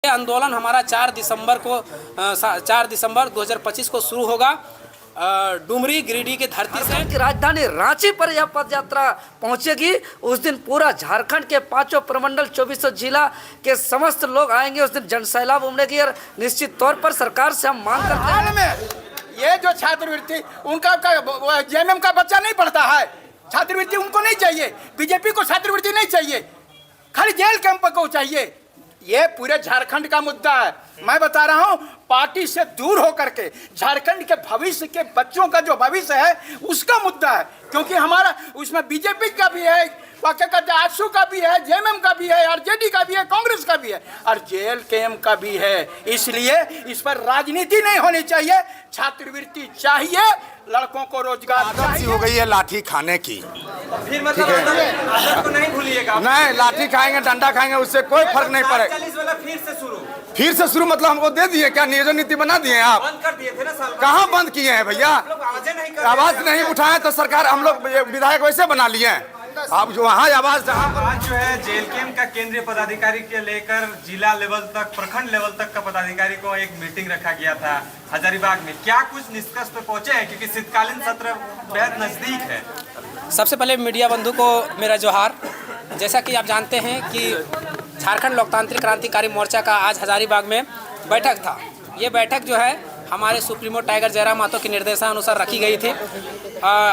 ये आंदोलन हमारा 4 दिसंबर 2025 को शुरू होगा डुमरी गिरिडीह की धरती से। की राजधानी रांची पर यह पद यात्रा पहुंचेगी। उस दिन पूरा झारखंड के 5 प्रमंडल 24 जिला के समस्त लोग आएंगे। उस दिन जनसैलाब उमड़ेगी और निश्चित तौर पर सरकार से हम मांग करते हाल में ये जो छात्रवृत्ति उनका जेएमएम का बच्चा नहीं पढ़ता है, छात्रवृत्ति उनको नहीं चाहिए। बीजेपी को छात्रवृत्ति नहीं चाहिए, खाली जेल कैंप को चाहिए। ये पूरे झारखंड का मुद्दा है। मैं बता रहा हूँ, पार्टी से दूर होकर के झारखंड के भविष्य के बच्चों का जो भविष्य है उसका मुद्दा है, क्योंकि हमारा उसमें बीजेपी का भी है, क्या कहते हैं, आजसू का भी है, जेएमएम का भी है, आरजेडी का भी है, कांग्रेस का भी है और जेल कैंप का भी है। इसलिए इस पर राजनीति नहीं होनी चाहिए, छात्रवृत्ति चाहिए, लड़कों को रोजगार चाहिए। हो गई है लाठी खाने की, फिर मतलब आदत को नहीं भूलिएगा। नहीं लाठी खाएंगे डंडा खाएंगे उससे कोई फर्क नहीं पड़ेगा। 40 वाला फिर से शुरू मतलब हमको दे दिए क्या? नियोजन नीति बना दिए हैं आप? बंद कर दिए थे ना साल। कहाँ बंद किए हैं भैया? आवाज नहीं उठाए तो सरकार हम लोग विधायक वैसे बना लिए हैं। आप जो वहाँ आवाज आज जो है जेल कैंप का केंद्रीय पदाधिकारी के लेकर जिला लेवल तक, प्रखंड लेवल तक का पदाधिकारी को एक मीटिंग रखा गया था हजारीबाग में। क्या कुछ निष्कर्ष पे पहुंचे हैं, क्योंकि शीतकालीन सत्र बेहद नजदीक है? सबसे पहले मीडिया बंधु को मेरा जोहार। जैसा कि आप जानते हैं कि झारखंड लोकतांत्रिक क्रांतिकारी मोर्चा का आज हजारीबाग में बैठक था। ये बैठक जो है हमारे सुप्रीमो टाइगर जयराम महतो के निर्देशानुसार रखी गई थी।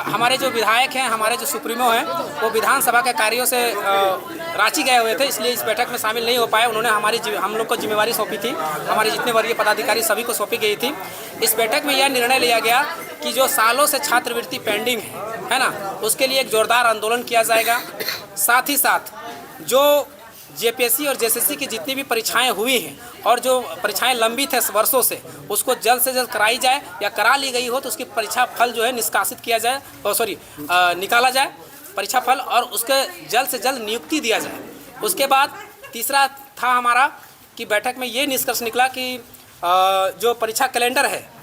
हमारे जो विधायक हैं, हमारे जो सुप्रीमो हैं, वो विधानसभा के कार्यों से रांची गए हुए थे, इसलिए इस बैठक में शामिल नहीं हो पाए। उन्होंने हम लोग को जिम्मेवारी सौंपी थी, हमारे जितने वरीय पदाधिकारी सभी को सौंपी गई थी। इस बैठक में यह निर्णय लिया गया कि जो सालों से छात्रवृत्ति पेंडिंग है ना, उसके लिए एक जोरदार आंदोलन किया जाएगा। साथ ही साथ जो जेपीएससी और जेएसएससी की जितनी भी परीक्षाएं हुई हैं और जो परीक्षाएं लंबित है वर्षों से, उसको जल्द से जल्द कराई जाए, या करा ली गई हो तो उसकी परीक्षा फल जो है निष्कासित किया जाए, निकाला जाए परीक्षा फल, और उसके जल्द से जल्द नियुक्ति दिया जाए। उसके बाद तीसरा था हमारा कि बैठक में ये निष्कर्ष निकला कि जो परीक्षा कैलेंडर है,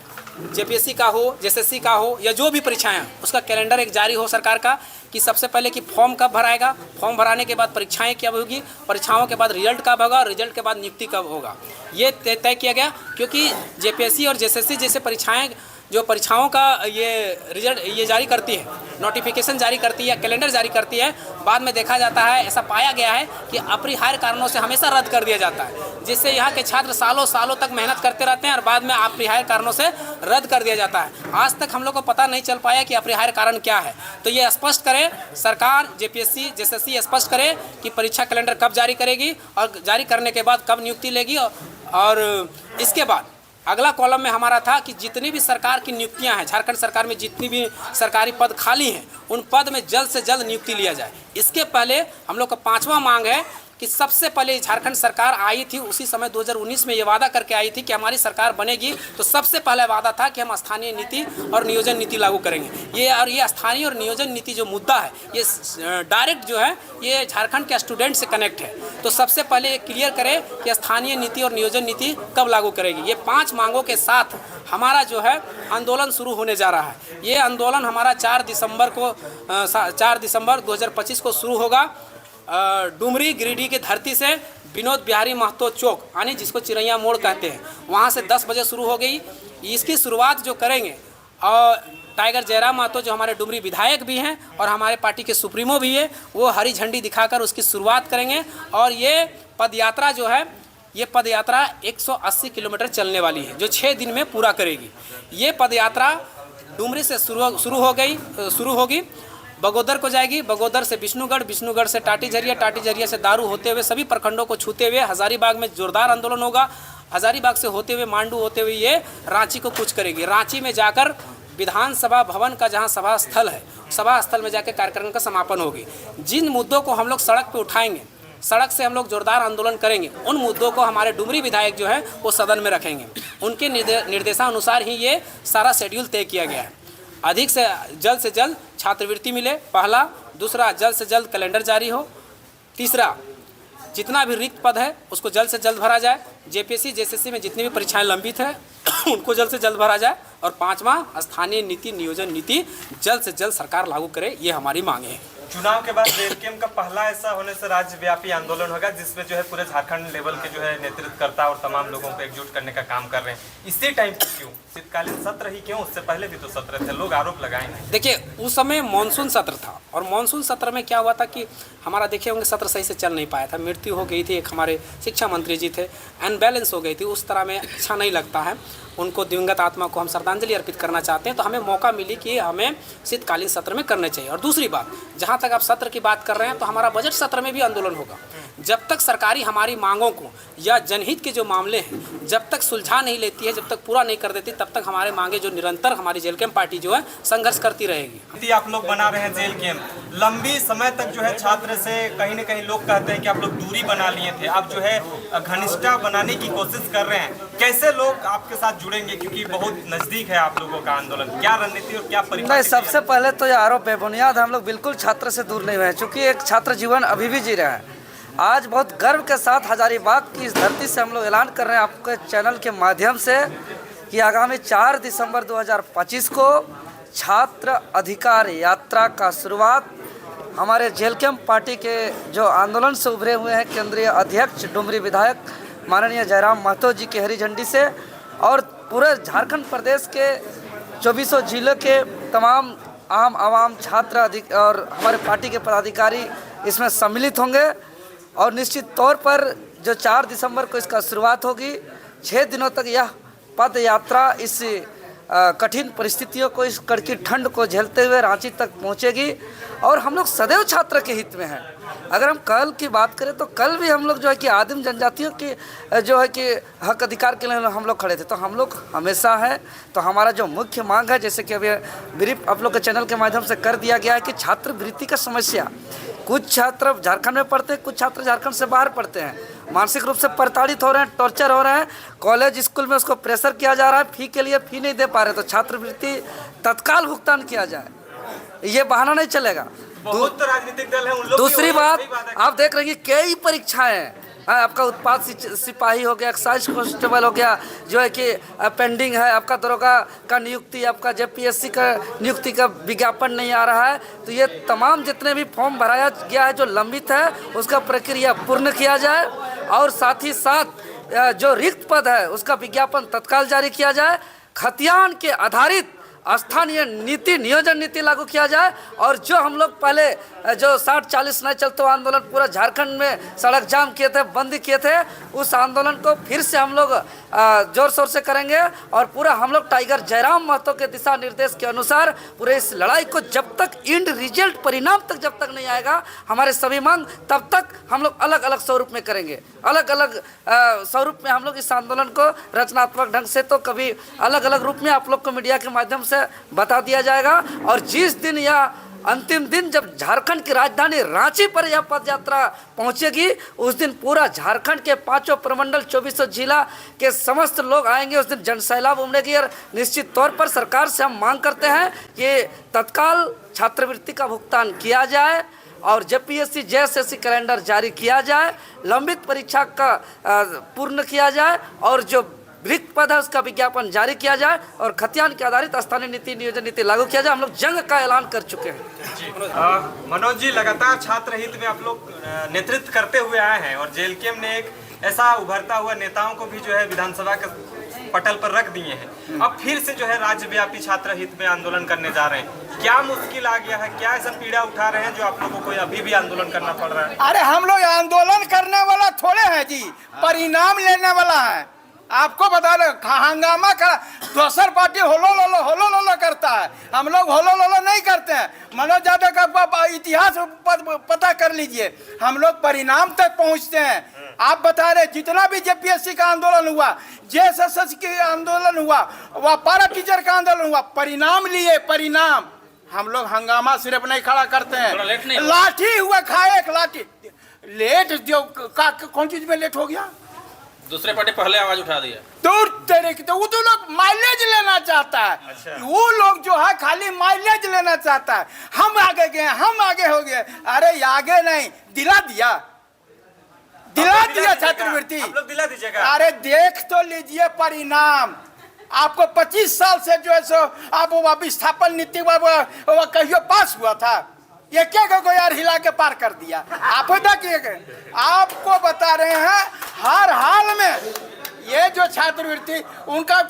जेपीएससी का हो, जेएसएससी का हो, या जो भी परीक्षाएं हैं, उसका कैलेंडर एक जारी हो सरकार का, कि सबसे पहले कि फॉर्म कब भराएगा, फॉर्म भराने के बाद परीक्षाएं कब होगी, परीक्षाओं के बाद रिजल्ट कब होगा, और रिजल्ट के बाद नियुक्ति कब होगा, ये तय किया गया। क्योंकि जेपीएससी और जेएसएससी जैसे परीक्षाएं जो परीक्षाओं का ये रिजल्ट ये जारी करती है, नोटिफिकेशन जारी करती है, कैलेंडर जारी करती है, बाद में देखा जाता है, ऐसा पाया गया है कि अपरिहार्य कारणों से हमेशा रद्द कर दिया जाता है, जिससे यहाँ के छात्र सालों सालों तक मेहनत करते रहते हैं और बाद में अपरिहार्य कारणों से रद्द कर दिया जाता है। आज तक हम लोग को पता नहीं चल पाया कि अपरिहार्य कारण क्या है। तो ये स्पष्ट करे सरकार, जेपीएससी जेएसएससी स्पष्ट करे कि परीक्षा कैलेंडर कब जारी करेगी और जारी करने के बाद कब नियुक्ति लेगी। और इसके बाद अगला कॉलम में हमारा था कि जितनी भी सरकार की नियुक्तियां हैं, झारखंड सरकार में जितनी भी सरकारी पद खाली हैं, उन पद में जल्द से जल्द नियुक्ति लिया जाए। इसके पहले हम लोग का 5वां मांग है कि सबसे पहले झारखंड सरकार आई थी, उसी समय 2019 में ये वादा करके आई थी कि हमारी सरकार बनेगी तो सबसे पहले वादा था कि हम स्थानीय नीति और नियोजन नीति लागू करेंगे। ये स्थानीय और नियोजन नीति जो मुद्दा है, ये डायरेक्ट जो है ये झारखंड के स्टूडेंट से कनेक्ट है। तो सबसे पहले ये क्लियर करें कि स्थानीय नीति और नियोजन नीति कब लागू करेगी। ये 5 मांगों के साथ हमारा जो है आंदोलन शुरू होने जा रहा है। ये आंदोलन हमारा 4 दिसंबर 2025 को शुरू होगा डुमरी गिरिडीह की धरती से, विनोद बिहारी महतो चौक यानी जिसको चिरैया मोड़ कहते हैं, वहाँ से 10 बजे शुरू हो गई। इसकी शुरुआत जो करेंगे और टाइगर जयराम महतो जो हमारे डुमरी विधायक भी हैं और हमारे पार्टी के सुप्रीमो भी है, वो हरी झंडी दिखाकर उसकी शुरुआत करेंगे। और ये पदयात्रा जो है, ये पदयात्रा 180 किलोमीटर चलने वाली है, जो 6 दिन में पूरा करेगी। ये पदयात्रा डुमरी से शुरू होगी, बगोदर को जाएगी, बगोदर से विष्णुगढ़, विष्णुगढ़ से टाटीझरिया, टाटीझरिया से दारू होते हुए सभी प्रखंडों को छूते हुए हजारीबाग में जोरदार आंदोलन होगा। हजारीबाग से होते हुए मांडू होते हुए ये रांची को कूच करेगी। रांची में जाकर विधानसभा भवन का जहां सभा स्थल है, सभा स्थल में जाकर कार्यक्रम का समापन होगी। जिन मुद्दों को हम लोग सड़क पर उठाएंगे, सड़क से हम लोग जोरदार आंदोलन करेंगे, उन मुद्दों को हमारे डुमरी विधायक जो है वो सदन में रखेंगे। उनके निर्देशानुसार ही ये सारा शेड्यूल तय किया गया है। अधिक से जल्द छात्रवृत्ति मिले, पहला। दूसरा, जल्द से जल्द कैलेंडर जारी हो। तीसरा, जितना भी रिक्त पद है उसको जल्द से जल्द भरा जाए। जेपीएससी जेएसएससी में जितनी भी परीक्षाएं लंबित है उनको जल्द से जल्द भरा जाए। और 5वां, स्थानीय नीति नियोजन नीति जल्द से जल्द सरकार लागू करे, ये हमारी मांगे हैं। चुनाव के बाद जेएलकेएम का पहला ऐसा होने से राज्यव्यापी आंदोलन होगा जिसमें जो है पूरे झारखंड लेवल के जो है नेतृत्वकर्ता और तमाम लोगों को एकजुट करने का काम कर रहे हैं। इसी टाइम पे क्यों शीतकालीन सत्र ही क्यों? उससे पहले भी तो सत्र थे, लोग आरोप लगाएंगे। देखिए उस समय मानसून सत्र था और मानसून सत्र में क्या हुआ था कि हमारा देखे होंगे सत्र सही से चल नहीं पाया था, मृत्यु हो गई थी। एक हमारे शिक्षा मंत्री जी थे, अनबैलेंस हो गई थी, उस तरह में अच्छा नहीं लगता है। उनको दिवंगत आत्मा को हम श्रद्धांजलि अर्पित करना चाहते हैं, तो हमें मौका मिली कि हमें शीतकालीन सत्र में करने चाहिए। और दूसरी बात, जहाँ तक आप सत्र की बात कर रहे हैं तो हमारा बजट सत्र में भी आंदोलन होगा। जब तक सरकारी हमारी मांगों को या जनहित के जो मामले हैं जब तक सुलझा नहीं लेती है, जब तक पूरा नहीं कर देती, तब तक हमारे मांगे जो निरंतर हमारी जेएलकेएम पार्टी जो है संघर्ष करती रहेगी। यदि आप लोग बना रहे हैं जेएलकेएम, लंबी समय तक जो है छात्र से कहीं न कहीं लोग कहते हैं कि आप लोग दूरी बना लिए थे, आप जो है घनिष्ठता बनाने की कोशिश कर रहे हैं। कैसे लोग आपके साथ जुड़ेंगे, क्योंकि बहुत नजदीक है आप लोगों का आंदोलन? क्या रणनीति और क्या नहीं, सबसे पहले तो यह आरोप बेबुनियाद, हम लोग बिल्कुल छात्र से दूर नहीं हुए हैं, चूँकि एक छात्र जीवन अभी भी जी रहा है। आज बहुत गर्व के साथ हजारीबाग की इस धरती से हम लोग ऐलान कर रहे हैं आपके चैनल के माध्यम से कि आगामी 4 दिसंबर 2025 को छात्र अधिकार यात्रा का शुरुआत हमारे जेएलकेएम पार्टी के जो आंदोलन से उभरे हुए हैं केंद्रीय अध्यक्ष डुमरी विधायक माननीय जयराम महतो जी की हरी झंडी से और पूरे झारखंड प्रदेश के 24 जिलों के तमाम आम आवाम छात्र और हमारे पार्टी के पदाधिकारी इसमें सम्मिलित होंगे। और निश्चित तौर पर जो 4 दिसंबर को इसका शुरुआत होगी, 6 दिनों तक यह पद यात्रा इस कठिन परिस्थितियों को, इस कड़की ठंड को झेलते हुए रांची तक पहुंचेगी। और हम लोग सदैव छात्र के हित में हैं। अगर हम कल की बात करें तो कल भी हम लोग जो है कि आदिम जनजातियों की जो है कि हक अधिकार के लिए हम लोग खड़े थे, तो हम लोग हमेशा हैं। तो हमारा जो मुख्य मांग है, जैसे कि अभी ब्रीफ आप लोग के चैनल के माध्यम से कर दिया गया है कि छात्रवृत्ति का समस्या, कुछ छात्र झारखंड में पढ़ते हैं, कुछ छात्र झारखंड से बाहर पढ़ते हैं, मानसिक रूप से प्रताड़ित हो रहे हैं, टॉर्चर हो रहे हैं, कॉलेज स्कूल में उसको प्रेशर किया जा रहा है, फी के लिए फी नहीं दे पा रहे, तो छात्रवृत्ति तत्काल भुगतान किया जाए, ये बहाना नहीं चलेगा। बहुत राजनीतिक दल है, उन लोग दूसरी बात, आप देख रहे हैं कि कई परीक्षाएं हैं, आपका उत्पाद सिपाही हो गया, एक्साइज कांस्टेबल हो गया, जो है कि पेंडिंग है, आपका दरोगा का नियुक्ति, आपका जेपीएससी का नियुक्ति का विज्ञापन नहीं आ रहा है। तो ये तमाम जितने भी फॉर्म भराया गया है जो लंबित है, उसका प्रक्रिया पूर्ण किया जाए और साथ ही साथ जो रिक्त पद है उसका विज्ञापन तत्काल जारी किया जाए। खतियान के आधारित स्थानीय नीति, नियोजन नीति लागू किया जाए। और जो हम लोग पहले जो 60-40 नहीं चलते आंदोलन पूरा झारखंड में सड़क जाम किए थे, बंदी किए थे, उस आंदोलन को फिर से हम लोग जोर शोर से करेंगे। और पूरा हम लोग टाइगर जयराम महतो के दिशा निर्देश के अनुसार पूरे इस लड़ाई को जब तक इंड रिजल्ट परिणाम तक जब तक नहीं आएगा हमारे सभी मांग, तब तक हम लोग अलग अलग स्वरूप में करेंगे। अलग अलग स्वरूप में हम लोग इस आंदोलन को रचनात्मक ढंग से तो कभी अलग अलग रूप में आप लोग को मीडिया के माध्यम से बता दिया जाएगा। और जिस दिन या अंतिम दिन जब झारखंड की राजधानी रांची पर यह पद यात्रा पहुंचेगी, उस दिन पूरा झारखंड के 5 प्रमंडल 24 जिला के समस्त लोग आएंगे। उस दिन जनसैलाब उमड़ेगी और निश्चित तौर पर सरकार से हम मांग करते हैं कि तत्काल छात्रवृत्ति का भुगतान किया जाए और जेपीएससी जेएसएससी कैलेंडर जारी किया जाए, लंबित परीक्षा का पूर्ण किया जाए और जो रिक्त पद है उसका विज्ञापन जारी किया जाए और खतियान के आधारित स्थानीय नीति, नियोजन नीति लागू किया जाए। हम लोग जंग का ऐलान कर चुके हैं। मनोज जी, लगातार छात्र हित में आप लोग नेतृत्व करते हुए आए हैं और जेएलकेएम ने एक ऐसा उभरता हुआ नेताओं को भी जो है विधानसभा के पटल पर रख दिए हैं। अब फिर से जो है राज्यव्यापी छात्र हित में आंदोलन करने जा रहे हैं। क्या मुश्किल आ गया है, क्या ऐसा पीड़ा उठा रहे हैं जो आप लोगों को अभी भी आंदोलन करना पड़ रहा है? अरे हम लोग आंदोलन करने वाला थोड़े हैं जी, परिणाम लेने वाला है। आपको बता दो, हंगामा का दूसर पार्टी होलो लोलो करता है, हम लोग होलो लोलो नहीं करते हैं। मनोज यादव का इतिहास पता कर लीजिए, हम लोग परिणाम तक पहुंचते हैं। आप बता रहे जितना भी जेपीएससी का आंदोलन हुआ, जेएसएससी का आंदोलन हुआ, वह पारा टीचर का आंदोलन हुआ, परिणाम लिए, परिणाम। हम लोग हंगामा सिर्फ नहीं खड़ा करते हैं, लाठी हुआ खाए एक लाठी। लेट जो कौन चीज में लेट हो गया? दूसरे पार्टी पहले आवाज उठा दिया। दूर तेरे की, तो वो तो लोग माइलेज लेना चाहता है। अच्छा। वो लोग जो है खाली माइलेज लेना चाहता है। हम आगे गए, हम आगे हो गए। अरे आगे नहीं, दिला दिया छात्रवृत्ति। आप लोग दिला दीजिएगा। अरे देख तो लीजिए परिणाम। आपको 25 साल से जो है सो आप वो विस्थापन नीति कहियो पास हुआ था? एक एक को यार हिला के पार कर दिया। आप आपको बता रहे हैं हर हाल में ये जो छात्रवृत्ति उनका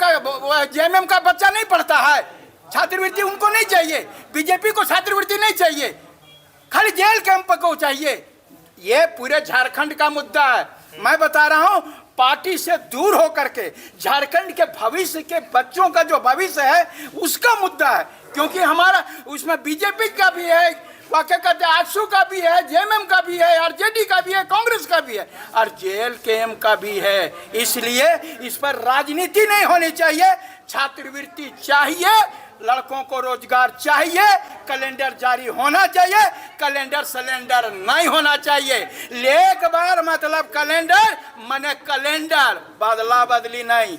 जेएमएम का बच्चा नहीं पढ़ता है, छात्रवृत्ति उनको नहीं चाहिए, बीजेपी को छात्रवृत्ति नहीं चाहिए, खाली जेल कैंप को चाहिए। ये पूरे झारखंड का मुद्दा है। मैं बता रहा हूं पार्टी से दूर होकर के झारखंड के भविष्य के बच्चों का जो भविष्य है उसका मुद्दा है, क्योंकि हमारा उसमें बीजेपी का भी है, क्या कहते हैं आजसू का भी है, जेएमएम का भी है, आरजेडी का भी है, कांग्रेस का भी है और जेएलकेएम का भी है। इसलिए इस पर राजनीति नहीं होनी चाहिए। छात्रवृत्ति चाहिए, लड़कों को रोजगार चाहिए, कैलेंडर जारी होना चाहिए, कैलेंडर सिलेंडर नहीं होना चाहिए। एक बार मतलब कैलेंडर माने कैलेंडर, बदला बदली नहीं।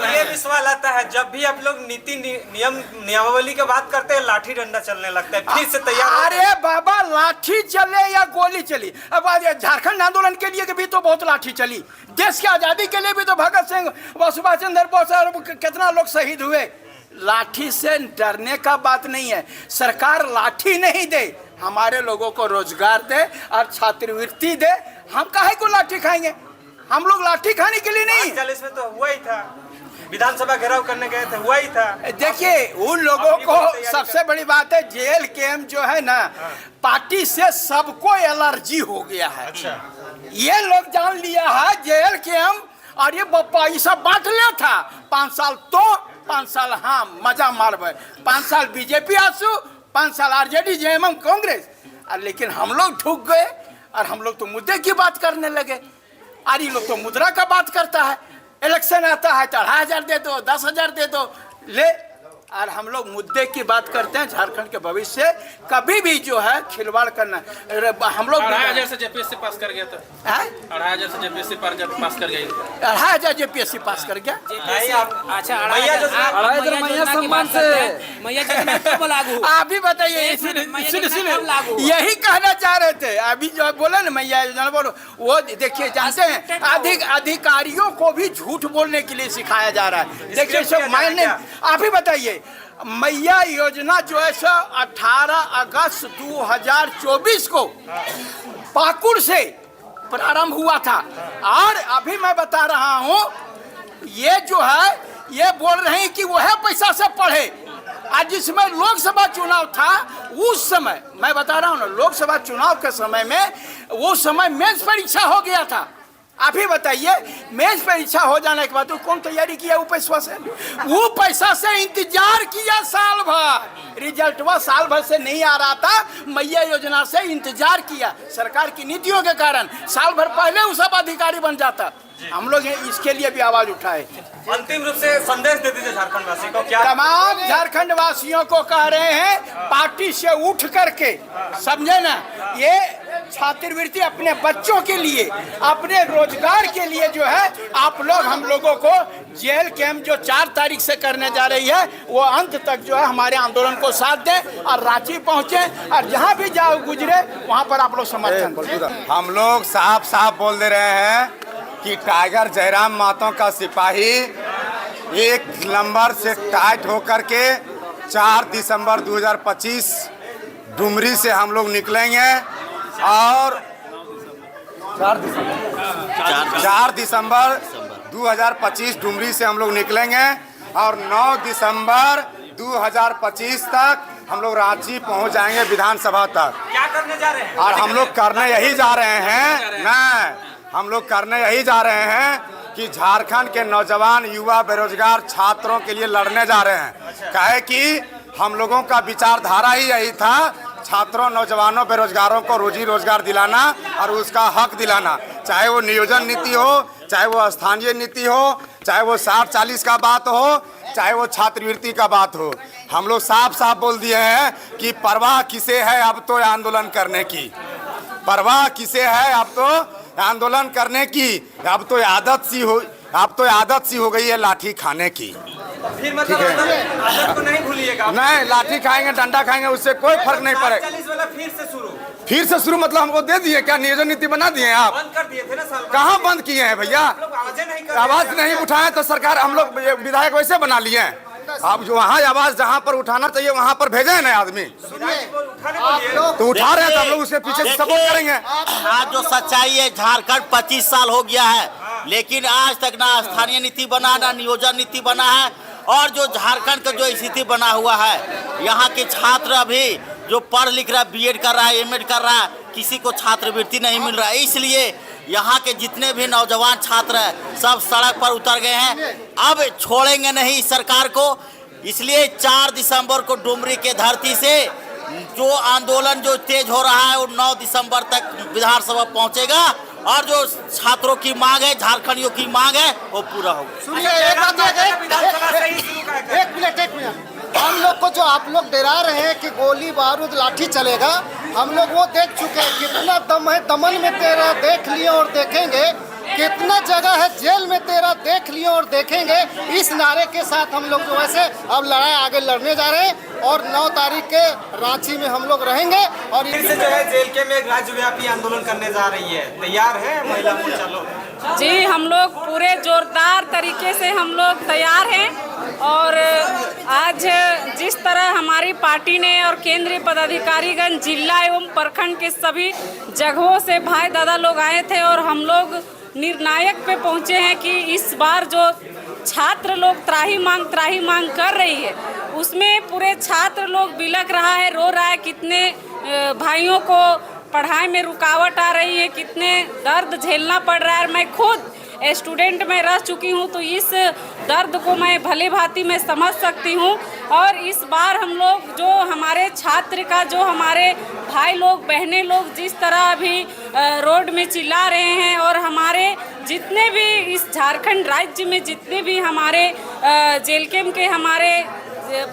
ये भी सवाल आता है जब भी आप लोग नीति नियमावली की बात करते हैं लाठी डंडा चलने लगता है, फिर से तैयार। अरे बाबा लाठी चले या गोली चली, अब झारखंड आंदोलन के लिए भी तो बहुत लाठी चली, देश की आजादी के लिए भी तो भगत सिंह व सुभाष चंद्र बोस और कितना लोग शहीद हुए। लाठी से डरने का बात नहीं है। सरकार लाठी नहीं दे, हमारे लोगों को रोजगार दे और छात्रवृत्ति दे। हम काहे को लाठी खाएंगे? हम लोग लाठी खाने के लिए नहीं। 40 में तो हुआ ही था, विधानसभा घेराव करने गए थे, हुआ ही था। देखिए उन लोगों को सबसे बड़ी बात है जेएलकेएम जो है ना, पार्टी से सबको एलर्जी हो गया है। अच्छा। ये लोग जान लिया है जेएलकेएम और ये पैसा बांट लिया था, 5 साल तो 5 साल हाँ मजा मार, 5 साल बीजेपी आंसू, 5 साल आरजेडी जेएमएम कांग्रेस। लेकिन हम लोग ठुक गए और हम लोग तो मुद्दे की बात करने लगे। और ये लोग तो मुद्रा का बात करता है, इलेक्शन आता है तो 2,500 दे दो, 10,000 दे दो, ले। और हम लोग मुद्दे की बात करते हैं, झारखंड के भविष्य से कभी भी जो है खिलवाड़ करना। हम लोग 2,500 से जेपीएससी पास कर गया था, 2,500 से जेपीएससी पास कर गया, 2,500 जेपीएससी पास कर गया। अच्छा मैया सम्मान से आप भी बताइए, यही कहना चाह रहे थे अभी जो बोले ना मैया योजना, बोलो वो देखिए जानते हैं अधिकारियों को भी झूठ बोलने के लिए सिखाया जा रहा है। देखिए सब मायने आप ही बताइए, मैया योजना जो है सो 18 अगस्त 2024 को पाकुड़ से प्रारंभ हुआ था। और अभी मैं बता रहा हूं ये जो है ये बोल रहे हैं कि वह पैसा से पढ़े। आज जिसमें लोकसभा चुनाव था उस समय मैं बता रहा हूं ना, लोकसभा चुनाव के समय में वो समय मेंस परीक्षा हो गया था। आप ही बताइए मेंस परीक्षा हो जाने के बाद तो कौन तैयारी किया? वो पैसा से इंतजार किया साल भर, रिजल्ट वह साल भर से नहीं आ रहा था। मैया योजना से इंतजार किया, सरकार की नीतियों के कारण साल भर पहले वो सब अधिकारी बन जाता। हम लोग इसके लिए भी आवाज उठाए। अंतिम रूप से संदेश दे दीजिए झारखंड वासी को। क्या तमाम झारखंड वासियों को कह रहे हैं पार्टी से उठ करके, समझे ना, ये छात्रवृत्ति अपने बच्चों के लिए, अपने रोजगार के लिए जो है आप लोग हम लोगों को जेएलकेएम जो 4 तारीख से करने जा रही है वो अंत तक जो है हमारे आंदोलन को साथ दें और रांची पहुंचे और जहां भी जाओ गुजरे वहां पर आप लोग समर्थन। हम लोग साफ साफ बोल दे रहे हैं कि टाइगर जयराम महतो का सिपाही 1 नंबर से टाइट होकर के 4 दिसंबर 2025 डुमरी से हम लोग निकलेंगे और 4 दिसंबर 2025 डुमरी से हम लोग निकलेंगे और 9 दिसंबर 2025 तक हम लोग रांची पहुंच जाएंगे विधानसभा तक। क्या करने जा रहे हैं? और हम लोग करने यही जा रहे हैं ना, हम लोग करने यही जा रहे हैं कि झारखंड के नौजवान युवा बेरोजगार छात्रों के लिए लड़ने जा रहे हैं। काहे कि हम लोगों का विचारधारा ही यही था, छात्रों नौजवानों बेरोजगारों को रोजी रोजगार दिलाना और उसका हक दिलाना, चाहे वो नियोजन नीति हो, चाहे वो स्थानीय नीति हो, चाहे वो 60-40 का बात हो, चाहे वो छात्रवृत्ति का बात हो। हम लोग साफ साफ बोल दिए हैं कि परवाह किसे है अब तो आंदोलन करने की, परवाह किसे है अब तो आंदोलन करने की। अब तो आदत सी हो गई है लाठी खाने की। फिर मतलब आदत को नहीं भूलिएगा। नहीं, लाठी खाएंगे डंडा खाएंगे उससे कोई फर्क नहीं पड़ेगा। 40 वाला फिर से शुरू मतलब हमको दे दिए क्या? नियोजन नीति बना दिए आप? बंद कर दिए थे ना साल। कहाँ बंद किए हैं भैया? आवाज नहीं उठाए तो सरकार हम लोग विधायक वैसे बना लिए हैं। अब जो वहाँ आवाज जहाँ पर उठाना चाहिए वहाँ पर भेजे ना आदमी, तो उठा रहे हैं, तो हम लोग उसके पीछे सपोर्ट करेंगे। आज जो सच्चाई है, झारखंड 25 साल हो गया है, लेकिन आज तक ना स्थानीय नीति बना, ना नियोजन नीति बना है। और जो झारखंड का जो स्थिति बना हुआ है, यहाँ के छात्र अभी जो पढ़ लिख रहा है, बीएड कर रहा है, एमएड कर रहा है, किसी को छात्रवृत्ति नहीं मिल रहा है। इसलिए यहाँ के जितने भी नौजवान छात्र हैं सब सड़क पर उतर गए हैं। अब छोड़ेंगे नहीं सरकार को, इसलिए 4 दिसंबर को डुमरी के धरती से जो आंदोलन जो तेज हो रहा है वो 9 दिसंबर तक विधानसभा पहुंचेगा और जो छात्रों की मांग है, झारखंडियों की मांग है, वो पूरा होगा। सुनिए, एक मिनट, हम लोग को जो आप लोग डरा रहे हैं कि गोली बारूद लाठी चलेगा, हम लोग वो देख चुके हैं। कितना दम है दमन में तेरा, देख लिए और देखेंगे। कितना जगह है जेल में तेरा, देख लिए और देखेंगे। इस नारे के साथ हम लोग जो है अब लड़ाई आगे लड़ने जा रहे हैं और 9 तारीख के रांची में हम लोग रहेंगे। और फिर से जो है जेल के में राज्यव्यापी आंदोलन करने जा रही है, तैयार है महिला मोर्चा लोग? जी, हम लोग पूरे जोरदार तरीके से हम लोग तैयार हैं। और आज जिस तरह हमारी पार्टी ने और केंद्रीय पदाधिकारीगण जिला एवं प्रखंड के सभी जगहों से भाई दादा लोग आए थे और हम लोग निर्णायक पे पहुंचे हैं कि इस बार जो छात्र लोग त्राही मांग कर रही है, उसमें पूरे छात्र लोग बिलख रहा है, रो रहा है। कितने भाइयों को पढ़ाई में रुकावट आ रही है, कितने दर्द झेलना पड़ रहा है। मैं खुद स्टूडेंट में रह चुकी हूँ, तो इस दर्द को मैं भली भांति में समझ सकती हूँ। और इस बार हम लोग जो हमारे छात्र का, जो हमारे भाई लोग बहनें लोग जिस तरह अभी रोड में चिल्ला रहे हैं, और हमारे जितने भी इस झारखंड राज्य में जितने भी हमारे जेल कैंप के हमारे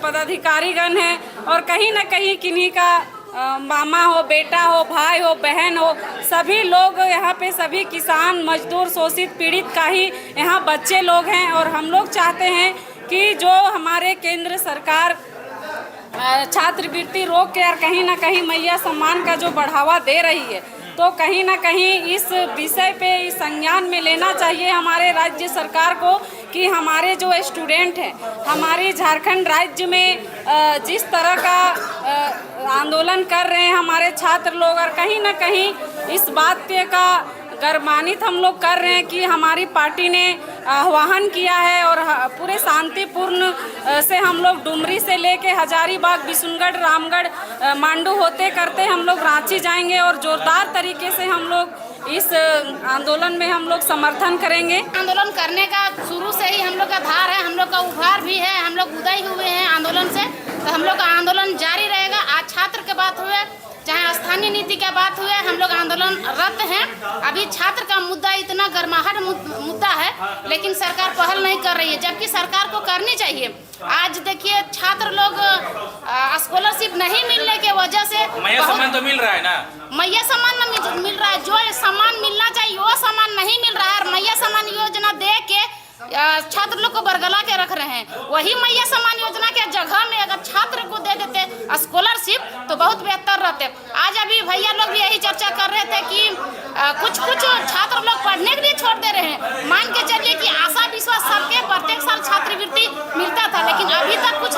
पदाधिकारीगण हैं, और कहीं ना कहीं किन्हीं का मामा हो, बेटा हो, भाई हो, बहन हो, सभी लोग यहाँ पे, सभी किसान मजदूर शोषित पीड़ित का ही यहाँ बच्चे लोग हैं। और हम लोग चाहते हैं कि जो हमारे केंद्र सरकार छात्रवृत्ति रोक के और कहीं ना कहीं मैया सम्मान का जो बढ़ावा दे रही है, तो कहीं ना कहीं इस विषय पे इस संज्ञान में लेना चाहिए हमारे राज्य सरकार को कि हमारे जो स्टूडेंट हैं, हमारे झारखंड राज्य में जिस तरह का आंदोलन कर रहे हैं हमारे छात्र लोग, और कहीं ना कहीं इस बात का गर्मान्वित हम लोग कर रहे हैं कि हमारी पार्टी ने आह्वान किया है और पूरे शांतिपूर्ण से हम लोग डुमरी से लेके हजारीबाग, बिशुनगढ़, रामगढ़, मांडू होते करते हम लोग रांची जाएंगे और जोरदार तरीके से हम लोग इस आंदोलन में हम लोग समर्थन करेंगे। आंदोलन करने का शुरू से ही हम लोग का धार है, हम लोग का उभार भी है, हम लोग उदय हुए हैं आंदोलन से, तो हम लोग का आंदोलन जारी रहेगा। आज छात्र के बात हुए, चाहे स्थानीय नीति की बात हुए, हम लोग आंदोलनरत हैं। अभी छात्र का मुद्दा इतना गर्माहट मुद्दा है, लेकिन सरकार पहल नहीं कर रही है, जबकि सरकार को करनी चाहिए। आज देखिए छात्र लोग स्कॉलरशिप नहीं मिलने के वजह से, मैया सम्मान तो मिल रहा है ना, मैया सम्मान मिल रहा है, जो सम्मान मिलना चाहिए वो सम्मान नहीं मिल रहा है। और मैया सम्मान योजना दे के छात्र लोग को बरगला के रख रहे हैं। वही मैया सम्मान योजना के जगह में अगर छात्र को दे देते स्कॉलरशिप तो बहुत बेहतर रहते। आज अभी भैया लोग भी यही चर्चा कर रहे थे कि कुछ छात्र लोग पढ़ने के लिए छोड़ दे रहे हैं। मान के चलिए कि आशा विश्वास सबके प्रत्येक साल छात्रवृत्ति मिलता था, लेकिन अभी तक कुछ